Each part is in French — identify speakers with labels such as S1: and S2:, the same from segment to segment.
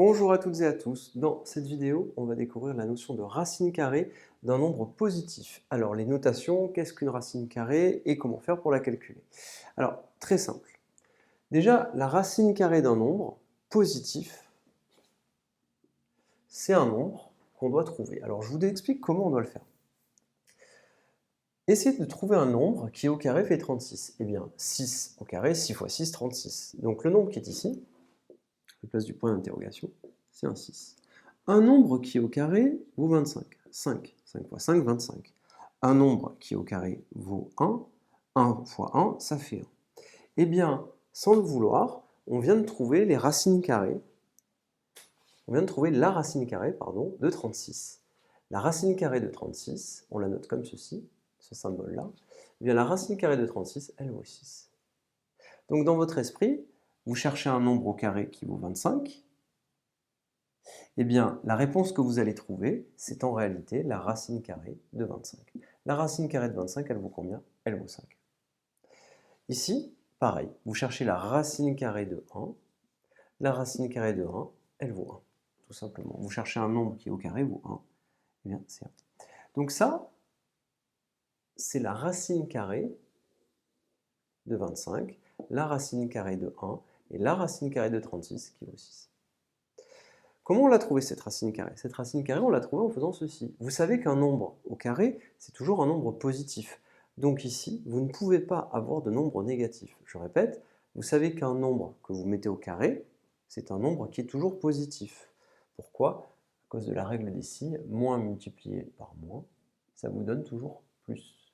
S1: Bonjour à toutes et à tous. Dans cette vidéo, on va découvrir la notion de racine carrée d'un nombre positif. Alors, les notations, qu'est-ce qu'une racine carrée et comment faire pour la calculer? Alors, très simple. Déjà, la racine carrée d'un nombre positif, c'est un nombre qu'on doit trouver. Alors, je vous explique comment on doit le faire. Essayez de trouver un nombre qui au carré fait 36. Eh bien, 6 au carré, 6 fois 6, 36. Donc, le nombre qui est ici, à la place du point d'interrogation, c'est un 6. Un nombre qui est au carré vaut 25. 5. 5 fois 5, 25. Un nombre qui est au carré vaut 1. 1 fois 1, ça fait 1. Eh bien, sans le vouloir, on vient de trouver les racines carrées. On vient de trouver la racine carrée, de 36. La racine carrée de 36, on la note comme ceci, ce symbole-là. Eh bien, la racine carrée de 36, elle vaut 6. Donc, dans votre esprit, vous cherchez un nombre au carré qui vaut 25. Eh bien, la réponse que vous allez trouver, c'est en réalité la racine carrée de 25. La racine carrée de 25, elle vaut combien? Elle vaut 5. Ici, pareil, vous cherchez la racine carrée de 1. La racine carrée de 1, elle vaut 1, tout simplement. Vous cherchez un nombre qui au carré vaut 1. Eh bien, c'est 1. Donc ça, c'est la racine carrée de 25, la racine carrée de 1 et la racine carrée de 36 qui vaut 6. Comment on l'a trouvé cette racine carrée? Cette racine carrée, on l'a trouvée en faisant ceci. Vous savez qu'un nombre au carré, c'est toujours un nombre positif. Donc ici, vous ne pouvez pas avoir de nombre négatif. Je répète, vous savez qu'un nombre que vous mettez au carré, c'est un nombre qui est toujours positif. Pourquoi? À cause de la règle des signes, moins multiplié par moins, ça vous donne toujours plus.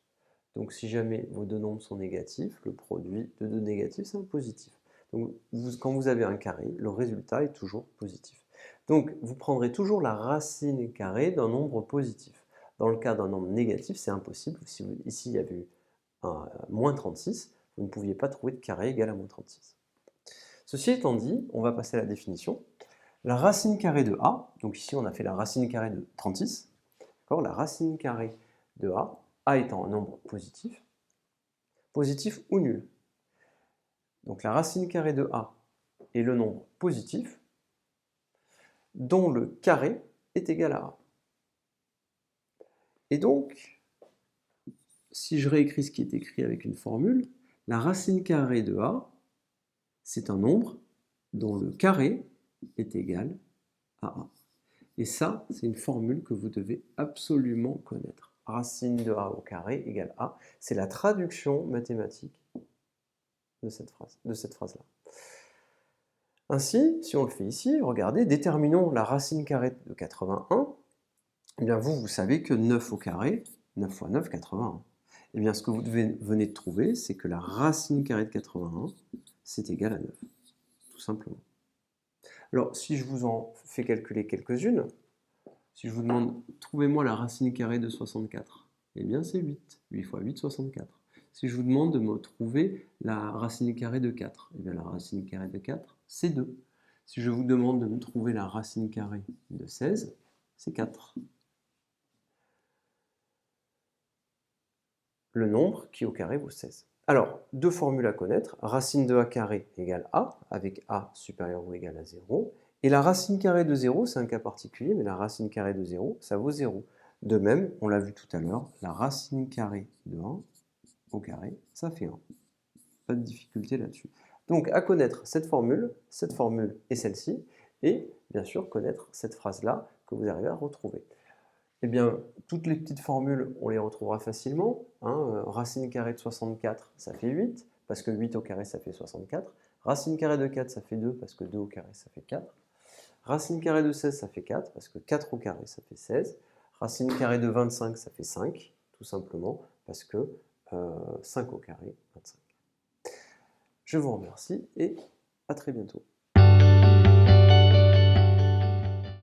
S1: Donc si jamais vos deux nombres sont négatifs, le produit de deux négatifs, c'est un positif. Donc quand vous avez un carré, le résultat est toujours positif. Donc vous prendrez toujours la racine carrée d'un nombre positif. Dans le cas d'un nombre négatif, c'est impossible. Si ici il y avait eu un moins 36, vous ne pouviez pas trouver de carré égal à moins 36. Ceci étant dit, on va passer à la définition. La racine carrée de a, donc ici on a fait la racine carrée de 36, la racine carrée de a étant un nombre positif ou nul. Donc la racine carrée de a est le nombre positif dont le carré est égal à a. Et donc, si je réécris ce qui est écrit avec une formule, la racine carrée de a, c'est un nombre dont le carré est égal à a. Et ça, c'est une formule que vous devez absolument connaître. Racine de a au carré égale a. C'est la traduction mathématique de cette phrase-là. Ainsi, si on le fait ici, regardez, déterminons la racine carrée de 81. Eh bien, vous savez que 9 au carré, 9 fois 9, 81. Eh bien, ce que vous venez de trouver, c'est que la racine carrée de 81, c'est égal à 9, tout simplement. Alors, si je vous en fais calculer quelques-unes, si je vous demande, trouvez-moi la racine carrée de 64, eh bien, c'est 8. 8 fois 8, 64. Si je vous demande de me trouver la racine carrée de 4, eh bien, la racine carrée de 4, c'est 2. Si je vous demande de me trouver la racine carrée de 16, c'est 4. Le nombre qui au carré vaut 16. Alors, deux formules à connaître. Racine de a carré égale a, avec a supérieur ou égal à 0. Et la racine carrée de 0, c'est un cas particulier, mais la racine carrée de 0, ça vaut 0. De même, on l'a vu tout à l'heure, la racine carrée de 1 au carré, ça fait 1. Pas de difficulté là-dessus. Donc, à connaître cette formule et celle-ci, et bien sûr connaître cette phrase-là que vous arrivez à retrouver. Eh bien, toutes les petites formules, on les retrouvera facilement. Racine carrée de 64, ça fait 8, parce que 8 au carré, ça fait 64. Racine carrée de 4, ça fait 2, parce que 2 au carré, ça fait 4. Racine carrée de 16, ça fait 4, parce que 4 au carré, ça fait 16. Racine carrée de 25, ça fait 5, tout simplement, parce que 5 au carré, 25. Je vous remercie et à très bientôt.